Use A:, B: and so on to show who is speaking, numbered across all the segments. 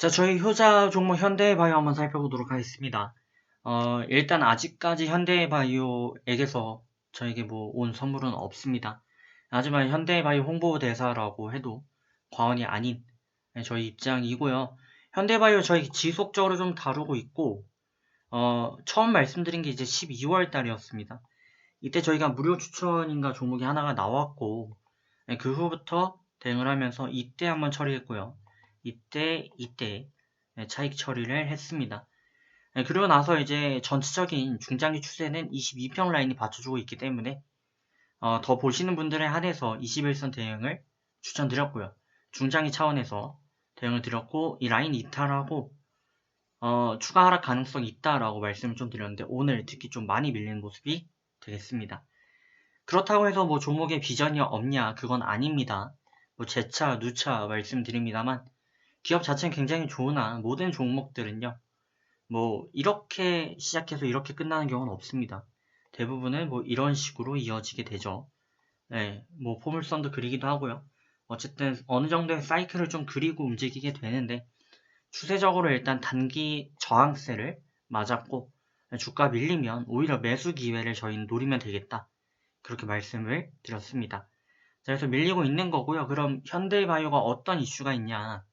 A: 자, 저희 효자 종목 현대바이오 한번 살펴보도록 하겠습니다. 일단 아직까지 현대바이오에게서 저에게 뭐 온 선물은 없습니다. 하지만 현대바이오 홍보대사라고 해도 과언이 아닌 저희 입장이고요. 현대바이오 저희 지속적으로 좀 다루고 있고, 처음 말씀드린 게 이제 12월 달이었습니다. 이때 저희가 무료 추천인가 종목이 하나가 나왔고, 그 후부터 대응을 하면서 이때 한번 처리했고요. 이때 차익 처리를 했습니다. 그리고 나서 이제 전체적인 중장기 추세는 22평 라인이 받쳐주고 있기 때문에 더 보시는 분들에 한해서 21선 대응을 추천드렸고요. 중장기 차원에서 대응을 드렸고 이 라인 이탈하고 추가 하락 가능성이 있다라고 말씀을 좀 드렸는데 오늘 특히 좀 많이 밀리는 모습이 되겠습니다. 그렇다고 해서 뭐 종목에 비전이 없냐 그건 아닙니다. 뭐 재차 누차 말씀드립니다만 기업 자체는 굉장히 좋으나 모든 종목들은요. 뭐 이렇게 시작해서 이렇게 끝나는 경우는 없습니다. 대부분은 뭐 이런 식으로 이어지게 되죠. 네, 뭐 포물선도 그리기도 하고요. 어쨌든 어느 정도의 사이클을 좀 그리고 움직이게 되는데 추세적으로 일단 단기 저항세를 맞았고 주가 밀리면 오히려 매수 기회를 저희는 노리면 되겠다. 그렇게 말씀을 드렸습니다. 자, 그래서 밀리고 있는 거고요. 그럼 현대바이오가 어떤 이슈가 있냐?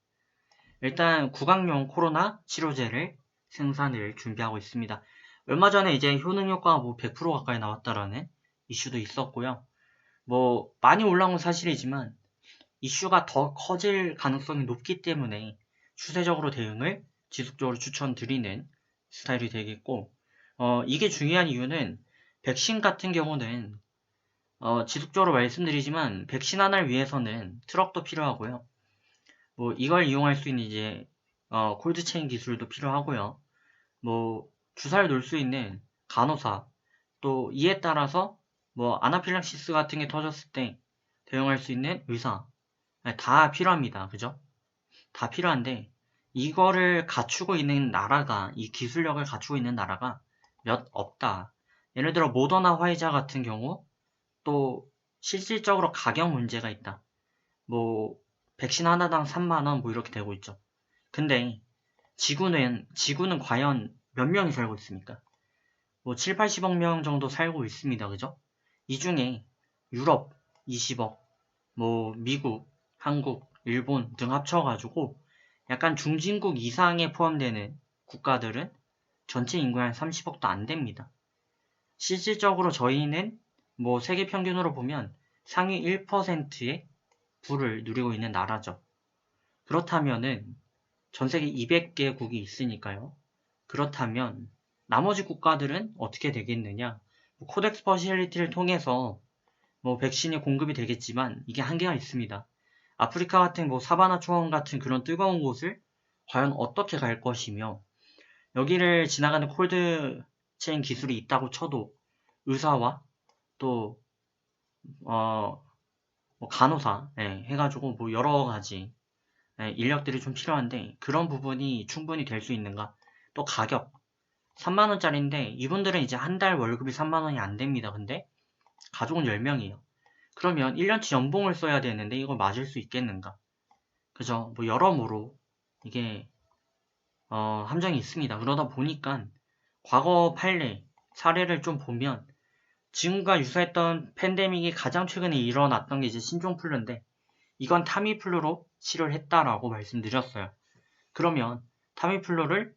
A: 일단 구강용 코로나 치료제를 생산을 준비하고 있습니다. 얼마 전에 이제 효능 효과가 뭐 100% 가까이 나왔다라는 이슈도 있었고요. 뭐 많이 올라온 건 사실이지만 이슈가 더 커질 가능성이 높기 때문에 추세적으로 대응을 지속적으로 추천드리는 스타일이 되겠고 이게 중요한 이유는 백신 같은 경우는 지속적으로 말씀드리지만 백신 하나를 위해서는 트럭도 필요하고요. 뭐 이걸 이용할 수 있는 이제 콜드체인 기술도 필요하고요. 뭐 주사를 놓을 수 있는 간호사 또 이에 따라서 뭐 아나필락시스 같은 게 터졌을 때 대응할 수 있는 의사 다 필요합니다. 그죠? 다 필요한데 이거를 갖추고 있는 나라가 이 기술력을 갖추고 있는 나라가 몇 없다. 예를 들어 모더나 화이자 같은 경우 또 실질적으로 가격 문제가 있다. 뭐 백신 하나당 3만 원 뭐 이렇게 되고 있죠. 근데 지구는 과연 몇 명이 살고 있습니까? 뭐 7, 80억 명 정도 살고 있습니다. 그죠? 이 중에 유럽 20억, 뭐 미국, 한국, 일본 등 합쳐가지고 약간 중진국 이상에 포함되는 국가들은 전체 인구의 한 30억도 안 됩니다. 실질적으로 저희는 뭐 세계 평균으로 보면 상위 1%의 부를 누리고 있는 나라죠. 그렇다면은 전 세계 200개국이 있으니까요. 그렇다면 나머지 국가들은 어떻게 되겠느냐? 뭐 코덱스 퍼실리티를 통해서 뭐 백신이 공급이 되겠지만 이게 한계가 있습니다. 아프리카 같은 뭐 사바나 초원 같은 그런 뜨거운 곳을 과연 어떻게 갈 것이며 여기를 지나가는 콜드 체인 기술이 있다고 쳐도 의사와 또 뭐 간호사 해가지고 뭐 여러 가지 인력들이 좀 필요한데 그런 부분이 충분히 될 수 있는가? 또 가격 3만 원짜리인데 이분들은 이제 한 달 월급이 3만 원이 안 됩니다. 근데 가족은 10명이에요. 그러면 1년치 연봉을 써야 되는데 이걸 맞을 수 있겠는가? 그죠? 뭐 여러모로 이게 함정이 있습니다. 그러다 보니까 과거 판례 사례를 좀 보면 지금과 유사했던 팬데믹이 가장 최근에 일어났던 게 이제 신종플루인데 이건 타미플루로 치료를 했다라고 말씀드렸어요. 그러면 타미플루를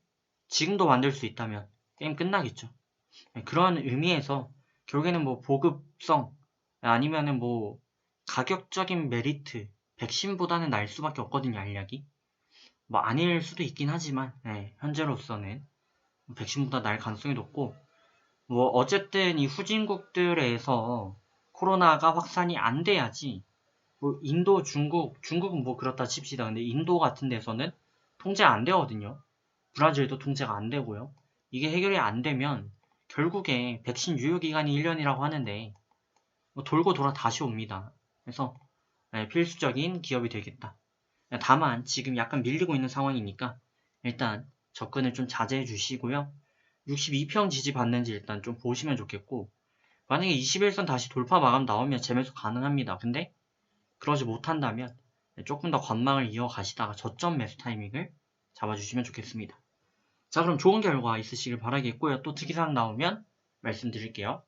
A: 지금도 만들 수 있다면 게임 끝나겠죠. 그런 의미에서 결국에는 뭐 보급성 아니면은 뭐 가격적인 메리트 백신보다는 날 수밖에 없거든요. 알약이 뭐 아닐 수도 있긴 하지만 현재로서는 백신보다 날 가능성이 높고 뭐 어쨌든 이 후진국들에서 코로나가 확산이 안 돼야지 뭐 인도, 중국은 뭐 그렇다 칩시다. 근데 인도 같은 데서는 통제 안 되거든요. 브라질도 통제가 안 되고요. 이게 해결이 안 되면 결국에 백신 유효기간이 1년이라고 하는데 뭐 돌고 돌아 다시 옵니다. 그래서 필수적인 기업이 되겠다. 다만 지금 약간 밀리고 있는 상황이니까 일단 접근을 좀 자제해 주시고요. 62평 지지 받는지 일단 좀 보시면 좋겠고 만약에 21선 다시 돌파 마감 나오면 재매수 가능합니다. 근데 그러지 못한다면 조금 더 관망을 이어가시다가 저점 매수 타이밍을 잡아주시면 좋겠습니다. 자, 그럼 좋은 결과 있으시길 바라겠고요. 또 특이사항 나오면 말씀드릴게요.